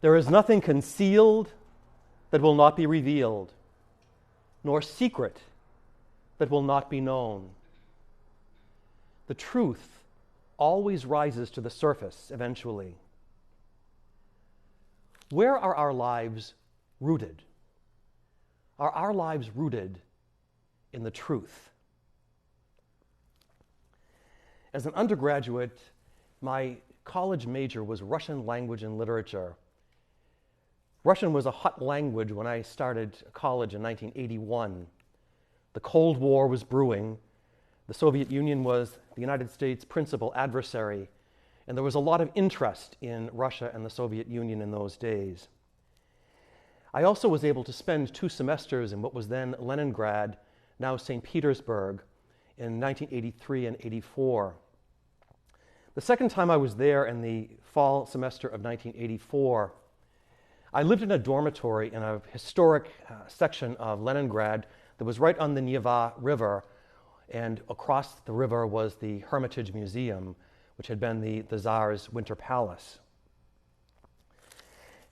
There is nothing concealed that will not be revealed, nor secret that will not be known. The truth always rises to the surface eventually. Where are our lives rooted? Are our lives rooted in the truth? As an undergraduate, my college major was Russian language and literature. Russian was a hot language when I started college in 1981. The Cold War was brewing. The Soviet Union was the United States' principal adversary, and there was a lot of interest in Russia and the Soviet Union in those days. I also was able to spend 2 semesters in what was then Leningrad, now St. Petersburg, in 1983 and 84. The second time I was there in the fall semester of 1984, I lived in a dormitory in a historic section of Leningrad that was right on the Neva River, and across the river was the Hermitage Museum, which had been the Tsar's winter palace.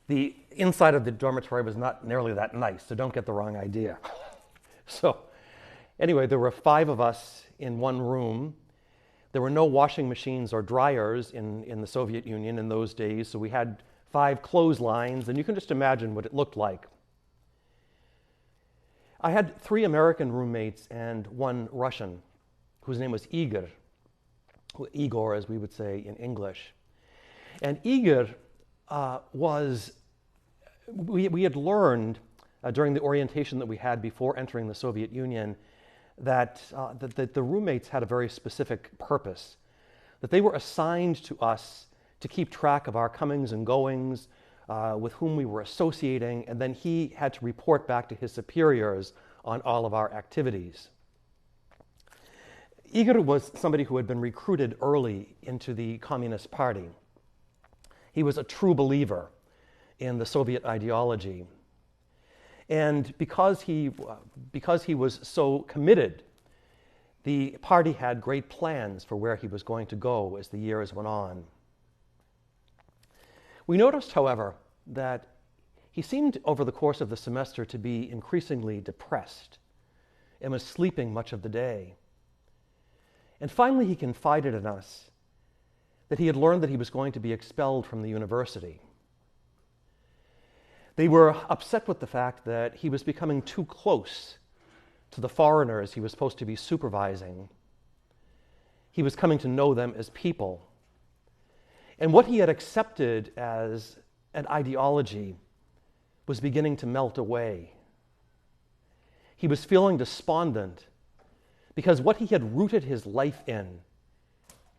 The inside of the dormitory was not nearly that nice, so don't get the wrong idea. So anyway, there were 5 of us in one room. There were no washing machines or dryers in the Soviet Union in those days, so we had 5 clotheslines, and you can just imagine what it looked like. I had 3 American roommates and 1 Russian, whose name was Igor, as we would say in English. And Igor we had learned during the orientation that we had before entering the Soviet Union that the roommates had a very specific purpose, that they were assigned to us to keep track of our comings and goings, with whom we were associating, and then he had to report back to his superiors on all of our activities. Igor was somebody who had been recruited early into the Communist Party. He was a true believer in the Soviet ideology. And because he was so committed, the party had great plans for where he was going to go as the years went on. We noticed, however, that he seemed over the course of the semester to be increasingly depressed and was sleeping much of the day. And finally he confided in us that he had learned that he was going to be expelled from the university. They were upset with the fact that he was becoming too close to the foreigners he was supposed to be supervising. He was coming to know them as people. And what he had accepted as an ideology was beginning to melt away. He was feeling despondent because what he had rooted his life in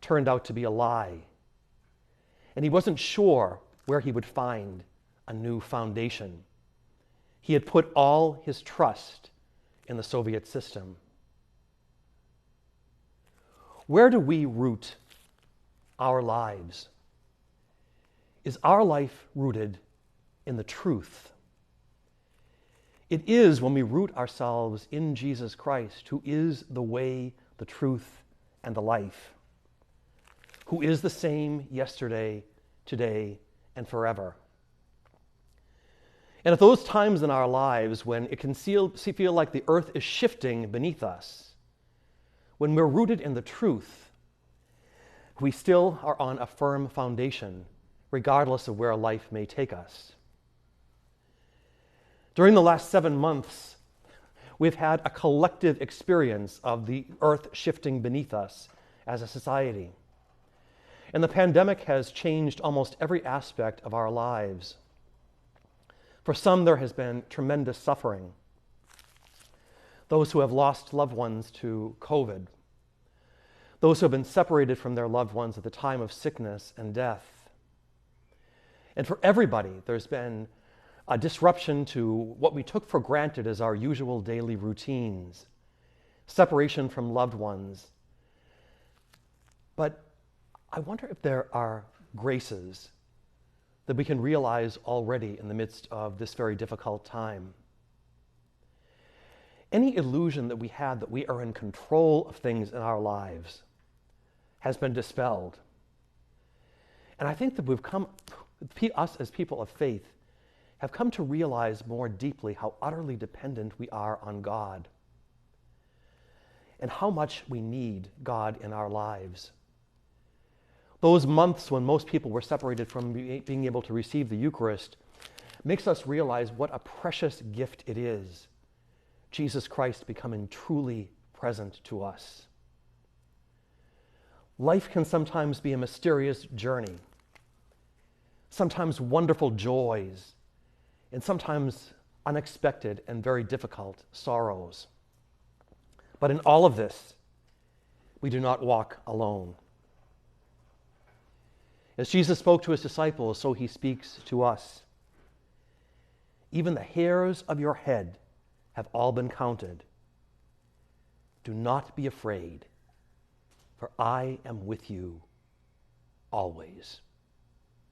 turned out to be a lie. And he wasn't sure where he would find a new foundation. He had put all his trust in the Soviet system. Where do we root our lives? Is our life rooted in the truth? It is when we root ourselves in Jesus Christ, who is the way, the truth, and the life, who is the same yesterday, today, and forever. And at those times in our lives when it can feel like the earth is shifting beneath us, when we're rooted in the truth, we still are on a firm foundation, regardless of where life may take us. During the last 7 months, we've had a collective experience of the earth shifting beneath us as a society. And the pandemic has changed almost every aspect of our lives. For some, there has been tremendous suffering. Those who have lost loved ones to COVID. Those who have been separated from their loved ones at the time of sickness and death. And for everybody, there's been a disruption to what we took for granted as our usual daily routines, separation from loved ones. But I wonder if there are graces that we can realize already in the midst of this very difficult time. Any illusion that we had that we are in control of things in our lives has been dispelled. And I think that we've come us as people of faith have come to realize more deeply how utterly dependent we are on God and how much we need God in our lives. Those months when most people were separated from being able to receive the Eucharist makes us realize what a precious gift it is, Jesus Christ becoming truly present to us. Life can sometimes be a mysterious journey, sometimes wonderful joys, and sometimes unexpected and very difficult sorrows. But in all of this, we do not walk alone. As Jesus spoke to his disciples, so he speaks to us. Even the hairs of your head have all been counted. Do not be afraid, for I am with you always.